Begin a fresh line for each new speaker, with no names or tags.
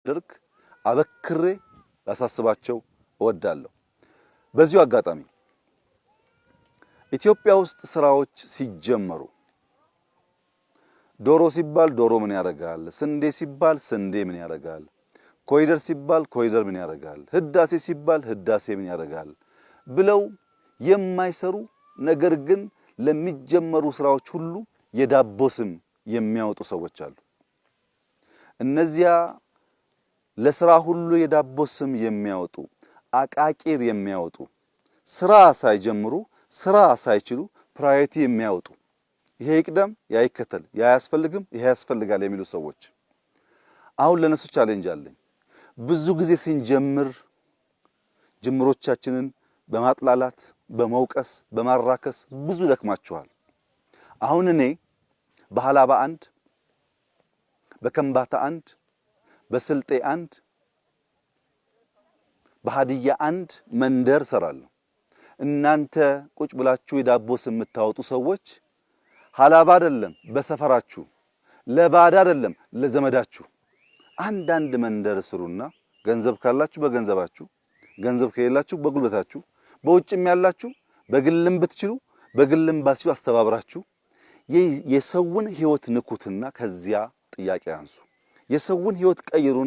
ድርክ አበክሬ ላሳስባቸው እወዳለሁ። በዚሁ አጋጣሚ ኢትዮጵያ ውስጥ ስራዎች ሲጀመሩ ዶሮ ሲባል ዶሮ ምን ያደርጋል፣ ስንዴ ሲባል ስንዴ ምን ያደርጋል፣ ኮሪደር ሲባል ኮሪደር ምን ያደርጋል፣ ህዳሴ ሲባል ህዳሴ ምን ያደርጋል ብለው የማይሰሩ ነገር ግን ለሚጀመሩ ስራዎች ሁሉ የዳቦ ስም የሚያወጡ ሰዎች አሉ። እነዚያ ለስራ ሁሉ የዳቦ ስም የሚያወጡ አቃቂር የሚያወጡ ስራ ሳይጀምሩ ስራ ሳይችሉ ፕራዮሪቲ የሚያወጡ ይሄ ይቅደም ያ ይከተል ያ ያስፈልግም ይሄ ያስፈልጋል የሚሉ ሰዎች አሁን ለነሱ ቻሌንጅ አለኝ። ብዙ ጊዜ ስንጀምር ጅምሮቻችንን በማጥላላት በመውቀስ በማራከስ ብዙ ደክማችኋል። አሁን እኔ በሐላባ አንድ፣ በከምባታ አንድ፣ በስልጤ አንድ፣ በሃዲያ አንድ መንደር ሰራለሁ። እናንተ ቁጭ ብላችሁ የዳቦ ስም የምታወጡ ሰዎች ሐላባ አይደለም በሰፈራችሁ፣ ለባዳ አይደለም ለዘመዳችሁ አንዳንድ መንደር ስሩና ገንዘብ ካላችሁ በገንዘባችሁ፣ ገንዘብ ከሌላችሁ በጉልበታችሁ፣ በውጭም ያላችሁ በግልም ብትችሉ በግልም ባሲው አስተባብራችሁ የሰውን ህይወት ንኩትና ከዚያ ጥያቄ አንሱ። የሰውን ህይወት ቀይሩ።